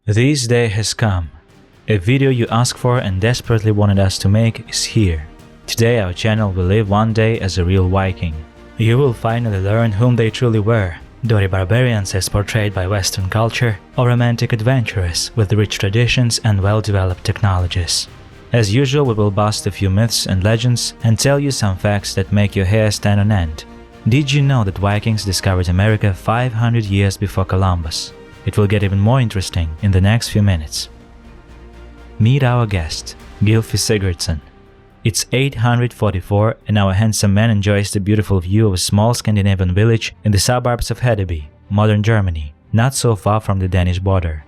This day has come. A video you asked for and desperately wanted us to make is here. Today our channel will live one day as a real Viking. You will finally learn whom they truly were, doughty barbarians as portrayed by Western culture, or romantic adventurers with rich traditions and well-developed technologies. As usual, we will bust a few myths and legends and tell you some facts that make your hair stand on end. Did you know that Vikings discovered America 500 years before Columbus? It will get even more interesting in the next few minutes. Meet our guest, Gylfi Sigurdsson. It's 844 and our handsome man enjoys the beautiful view of a small Scandinavian village in the suburbs of Hedeby, modern Germany, not so far from the Danish border.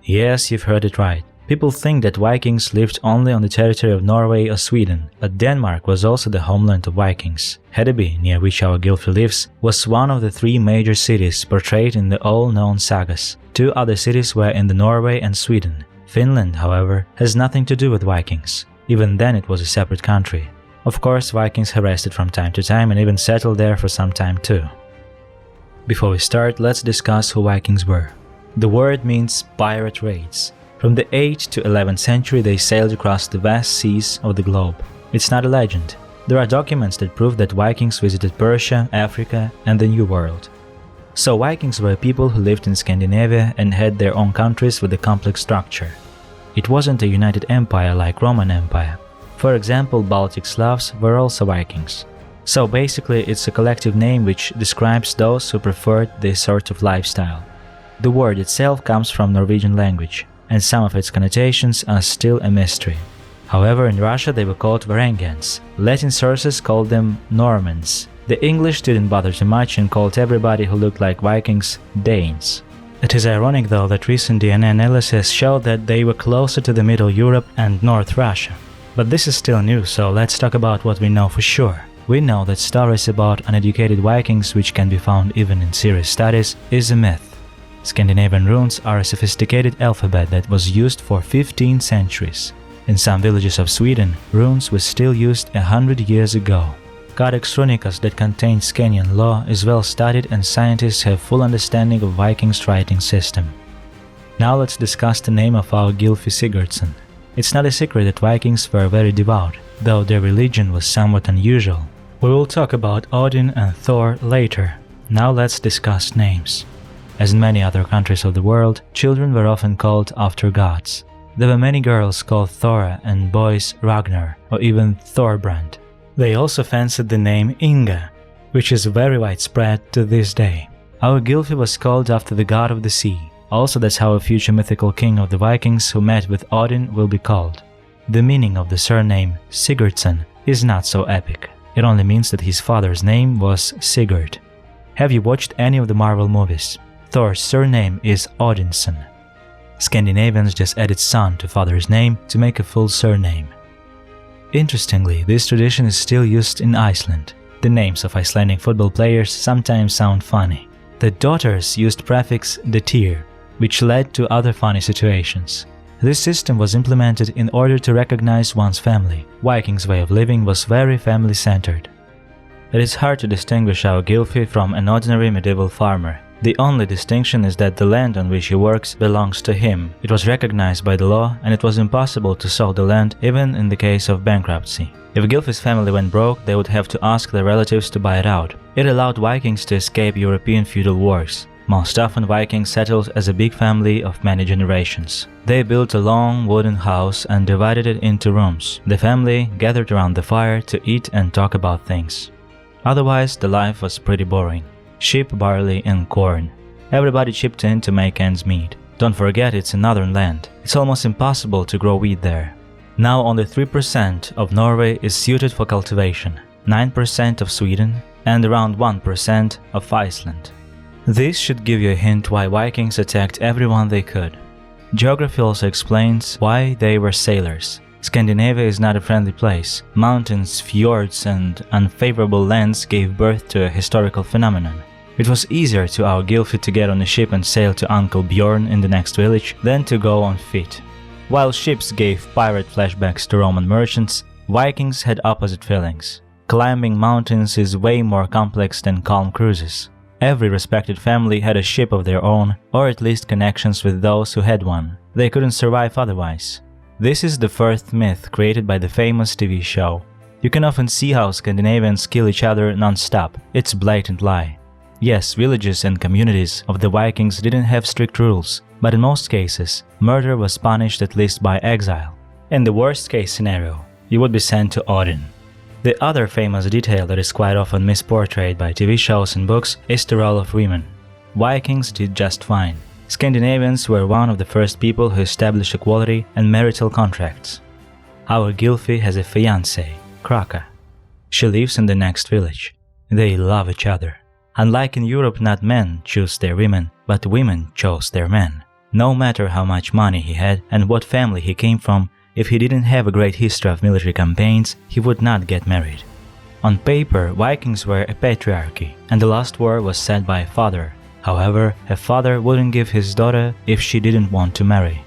Yes, you've heard it right. People think that Vikings lived only on the territory of Norway or Sweden, but Denmark was also the homeland of Vikings. Hedeby, near which our Gylfi lives, was one of the three major cities portrayed in the all-known sagas. Two other cities were in the Norway and Sweden. Finland, however, has nothing to do with Vikings. Even then it was a separate country. Of course, Vikings harassed it from time to time and even settled there for some time too. Before we start, let's discuss who Vikings were. The word means pirate raids. From the 8th to 11th century they sailed across the vast seas of the globe. It's not a legend. There are documents that prove that Vikings visited Persia, Africa and the New World. So Vikings were people who lived in Scandinavia and had their own countries with a complex structure. It wasn't a united empire like Roman Empire. For example, Baltic Slavs were also Vikings. So basically it's a collective name which describes those who preferred this sort of lifestyle. The word itself comes from Norwegian language, and some of its connotations are still a mystery. However, in Russia they were called Varangians. Latin sources called them Normans. The English didn't bother too much and called everybody who looked like Vikings Danes. It is ironic though that recent DNA analysis showed that they were closer to the Middle Europe and North Russia. But this is still new, so let's talk about what we know for sure. We know that stories about uneducated Vikings, which can be found even in serious studies, is a myth. Scandinavian runes are a sophisticated alphabet that was used for 15 centuries. In some villages of Sweden, runes were still used 100 years ago. Codex Runicus that contains Scanian law is well studied and scientists have full understanding of Vikings' writing system. Now let's discuss the name of our Gylfi Sigurdsson. It's not a secret that Vikings were very devout, though their religion was somewhat unusual. We will talk about Odin and Thor later. Now let's discuss names. As in many other countries of the world, children were often called after gods. There were many girls called Thora and boys Ragnar or even Thorbrand. They also fancied the name Inga, which is very widespread to this day. Our Gylfi was called after the god of the sea. Also, that's how a future mythical king of the Vikings who met with Odin will be called. The meaning of the surname Sigurdsson is not so epic. It only means that his father's name was Sigurd. Have you watched any of the Marvel movies? Thor's surname is Odinsson. Scandinavians just added son to father's name to make a full surname. Interestingly, this tradition is still used in Iceland. The names of Icelandic football players sometimes sound funny. The daughters used prefix "detir," which led to other funny situations. This system was implemented in order to recognize one's family. Vikings' way of living was very family-centered. It is hard to distinguish our Gylfi from an ordinary medieval farmer. The only distinction is that the land on which he works belongs to him. It was recognized by the law and it was impossible to sell the land even in the case of bankruptcy. If Gylfi's family went broke, they would have to ask their relatives to buy it out. It allowed Vikings to escape European feudal wars. Most often Vikings settled as a big family of many generations. They built a long wooden house and divided it into rooms. The family gathered around the fire to eat and talk about things. Otherwise, the life was pretty boring. Sheep, barley and corn. Everybody chipped in to make ends meet. Don't forget it's a northern land. It's almost impossible to grow wheat there. Now only 3% of Norway is suited for cultivation, 9% of Sweden and around 1% of Iceland. This should give you a hint why Vikings attacked everyone they could. Geography also explains why they were sailors. Scandinavia is not a friendly place. Mountains, fjords and unfavorable lands gave birth to a historical phenomenon. It was easier to our Gylfi to get on a ship and sail to Uncle Bjorn in the next village than to go on foot. While ships gave pirate flashbacks to Roman merchants, Vikings had opposite feelings. Climbing mountains is way more complex than calm cruises. Every respected family had a ship of their own, or at least connections with those who had one. They couldn't survive otherwise. This is the first myth created by the famous TV show. You can often see how Scandinavians kill each other non-stop. It's a blatant lie. Yes, villages and communities of the Vikings didn't have strict rules, but in most cases, murder was punished at least by exile. In the worst-case scenario, you would be sent to Odin. The other famous detail that is quite often misportrayed by TV shows and books is the role of women. Vikings did just fine. Scandinavians were one of the first people who established equality and marital contracts. Our Gylfi has a fiancée, Kraka. She lives in the next village. They love each other. Unlike in Europe, not men choose their women, but women chose their men. No matter how much money he had and what family he came from, if he didn't have a great history of military campaigns, he would not get married. On paper, Vikings were a patriarchy, and the last war was said by a father. However, a father wouldn't give his daughter if she didn't want to marry.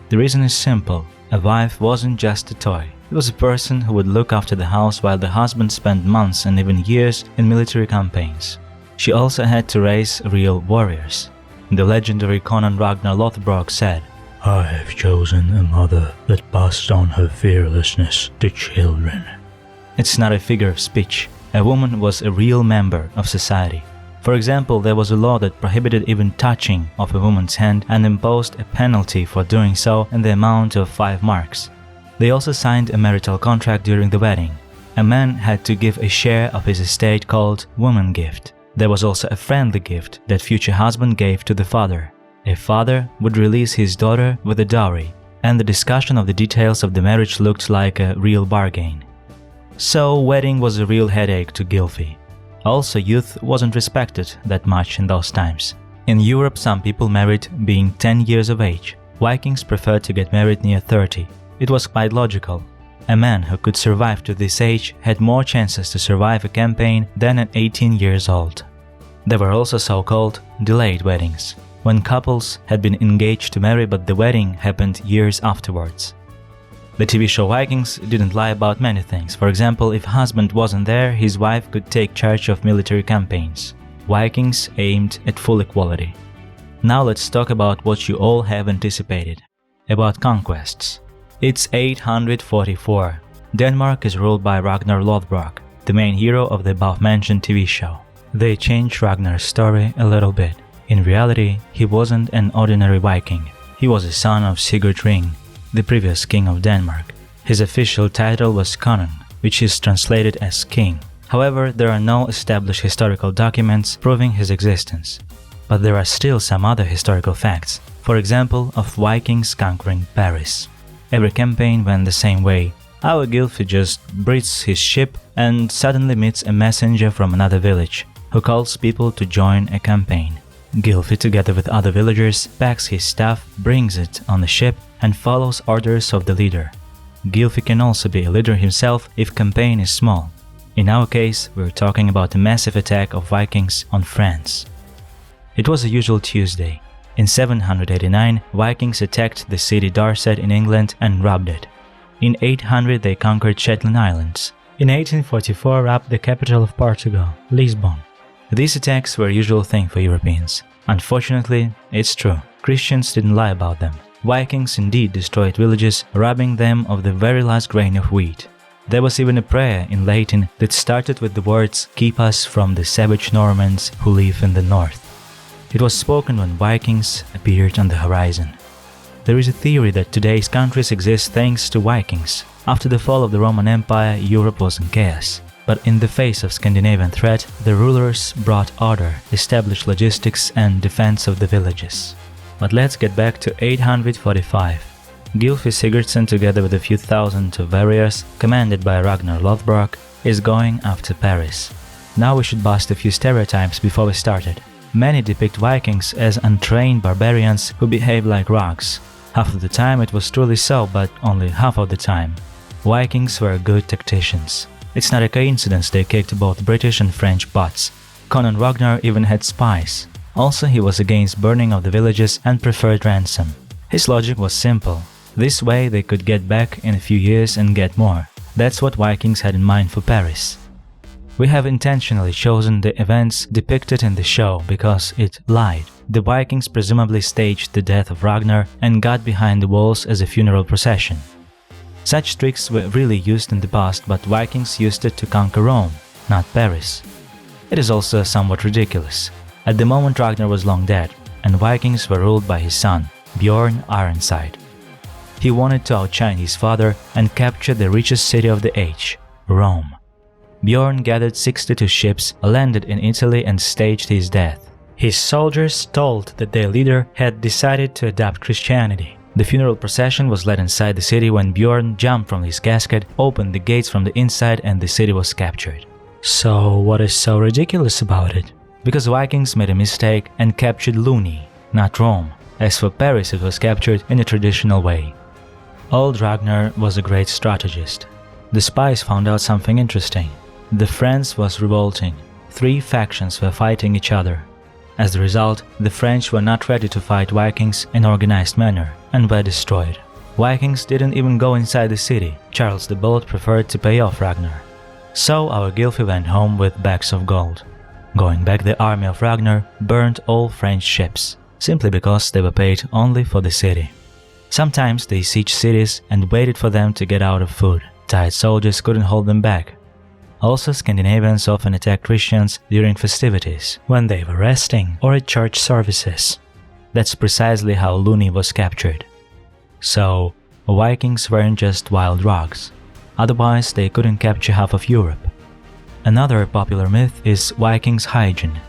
The reason is simple. A wife wasn't just a toy. It was a person who would look after the house while the husband spent months and even years in military campaigns. She also had to raise real warriors. The legendary Conan Ragnar Lothbrok said, "I have chosen a mother that passed on her fearlessness to children." It's not a figure of speech. A woman was a real member of society. For example, there was a law that prohibited even touching of a woman's hand and imposed a penalty for doing so in the amount of 5 marks. They also signed a marital contract during the wedding. A man had to give a share of his estate called woman gift. There was also a friendly gift that future husband gave to the father. A father would release his daughter with a dowry, and the discussion of the details of the marriage looked like a real bargain. So, wedding was a real headache to Gylfi. Also, youth wasn't respected that much in those times. In Europe, some people married being 10 years of age. Vikings preferred to get married near 30. It was quite logical. A man who could survive to this age had more chances to survive a campaign than at 18 years old. There were also so-called delayed weddings, when couples had been engaged to marry but the wedding happened years afterwards. The TV show Vikings didn't lie about many things. For example, if husband wasn't there, his wife could take charge of military campaigns. Vikings aimed at full equality. Now let's talk about what you all have anticipated. About conquests. It's 844. Denmark is ruled by Ragnar Lothbrok, the main hero of the above-mentioned TV show. They changed Ragnar's story a little bit. In reality, he wasn't an ordinary Viking. He was a son of Sigurd Ring, the previous king of Denmark. His official title was Conan, which is translated as king. However, there are no established historical documents proving his existence. But there are still some other historical facts, for example, of Vikings conquering Paris. Every campaign went the same way. Our Gylfi just breeds his ship and suddenly meets a messenger from another village, who calls people to join a campaign. Gylfi, together with other villagers, packs his stuff, brings it on the ship, and follows orders of the leader. Gylfi can also be a leader himself if campaign is small. In our case, we're talking about a massive attack of Vikings on France. It was a usual Tuesday. In 789, Vikings attacked the city Dorset in England and robbed it. In 800, they conquered Shetland Islands. In 1844, robbed the capital of Portugal, Lisbon. These attacks were a usual thing for Europeans. Unfortunately, it's true. Christians didn't lie about them. Vikings indeed destroyed villages, robbing them of the very last grain of wheat. There was even a prayer in Latin that started with the words, "Keep us from the savage Normans who live in the north." It was spoken when Vikings appeared on the horizon. There is a theory that today's countries exist thanks to Vikings. After the fall of the Roman Empire, Europe was in chaos. But in the face of Scandinavian threat, the rulers brought order, established logistics and defense of the villages. But let's get back to 845. Gylfi Sigurdsson, together with a few thousand of warriors, commanded by Ragnar Lothbrok, is going after Paris. Now we should bust a few stereotypes before we started. Many depict Vikings as untrained barbarians who behave like rogues. Half of the time it was truly so, but only half of the time. Vikings were good tacticians. It's not a coincidence they kicked both British and French butts. Conan Ragnar even had spies. Also, he was against burning of the villages and preferred ransom. His logic was simple. This way they could get back in a few years and get more. That's what Vikings had in mind for Paris. We have intentionally chosen the events depicted in the show because it lied. The Vikings presumably staged the death of Ragnar and got behind the walls as a funeral procession. Such tricks were really used in the past, but Vikings used it to conquer Rome, not Paris. It is also somewhat ridiculous. At the moment Ragnar was long dead, and Vikings were ruled by his son, Bjorn Ironside. He wanted to outshine his father and capture the richest city of the age, Rome. Bjorn gathered 62 ships, landed in Italy and staged his death. His soldiers told that their leader had decided to adopt Christianity. The funeral procession was led inside the city when Bjorn jumped from his casket, opened the gates from the inside, and the city was captured. So what is so ridiculous about it? Because Vikings made a mistake and captured Luni, not Rome. As for Paris, it was captured in a traditional way. Old Ragnar was a great strategist. The spies found out something interesting. The France was revolting. 3 factions were fighting each other. As a result, the French were not ready to fight Vikings in organized manner and were destroyed. Vikings didn't even go inside the city. Charles the Bold preferred to pay off Ragnar. So our Gylfi went home with bags of gold. Going back, the army of Ragnar burned all French ships, simply because they were paid only for the city. Sometimes they sieged cities and waited for them to get out of food. Tired soldiers couldn't hold them back. Also, Scandinavians often attacked Christians during festivities, when they were resting or at church services. That's precisely how Luni was captured. So, Vikings weren't just wild rogues. Otherwise, they couldn't capture half of Europe. Another popular myth is Vikings' hygiene.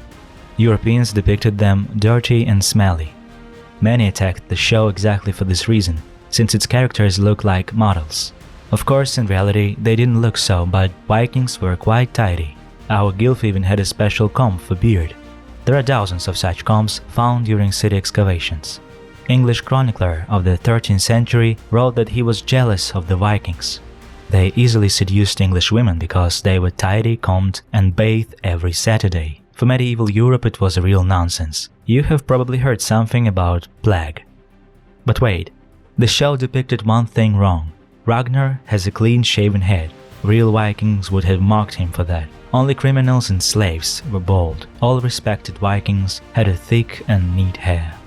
Europeans depicted them dirty and smelly. Many attacked the show exactly for this reason, since its characters look like models. Of course, in reality, they didn't look so, but Vikings were quite tidy. Our Gylfi even had a special comb for beard. There are dozens of such combs found during city excavations. English chronicler of the 13th century wrote that he was jealous of the Vikings. They easily seduced English women because they were tidy, combed, and bathed every Saturday. For medieval Europe, it was a real nonsense. You have probably heard something about plague. But wait, the show depicted one thing wrong. Ragnar has a clean-shaven head. Real Vikings would have mocked him for that. Only criminals and slaves were bald. All respected Vikings had a thick and neat hair.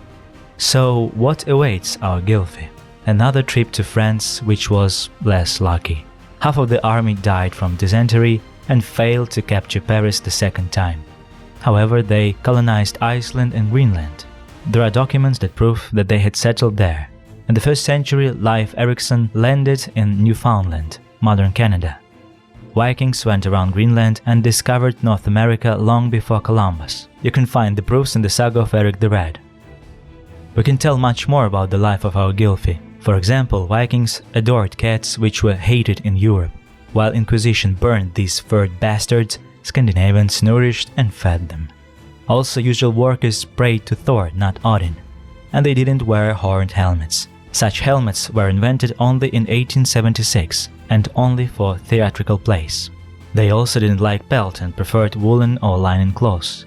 So what awaits our Gylfi? Another trip to France, which was less lucky. Half of the army died from dysentery and failed to capture Paris the second time. However, they colonized Iceland and Greenland. There are documents that prove that they had settled there. In the 1st century, Leif Erikson landed in Newfoundland, modern Canada. Vikings went around Greenland and discovered North America long before Columbus. You can find the proofs in the saga of Eric the Red. We can tell much more about the life of our Gylfi. For example, Vikings adored cats, which were hated in Europe. While Inquisition burned these furred bastards, Scandinavians nourished and fed them. Also, usual workers prayed to Thor, not Odin. And they didn't wear horned helmets. Such helmets were invented only in 1876 and only for theatrical plays. They also didn't like pelt and preferred woolen or linen clothes.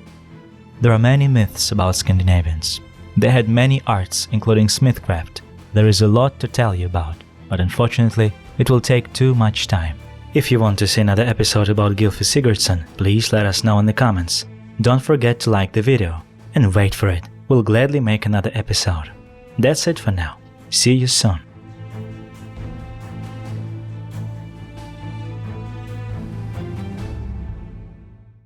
There are many myths about Scandinavians. They had many arts, including smithcraft. There is a lot to tell you about, but unfortunately, it will take too much time. If you want to see another episode about Gylfi Sigurdsson, please let us know in the comments. Don't forget to like the video, and wait for it. We'll gladly make another episode. That's it for now. See you soon.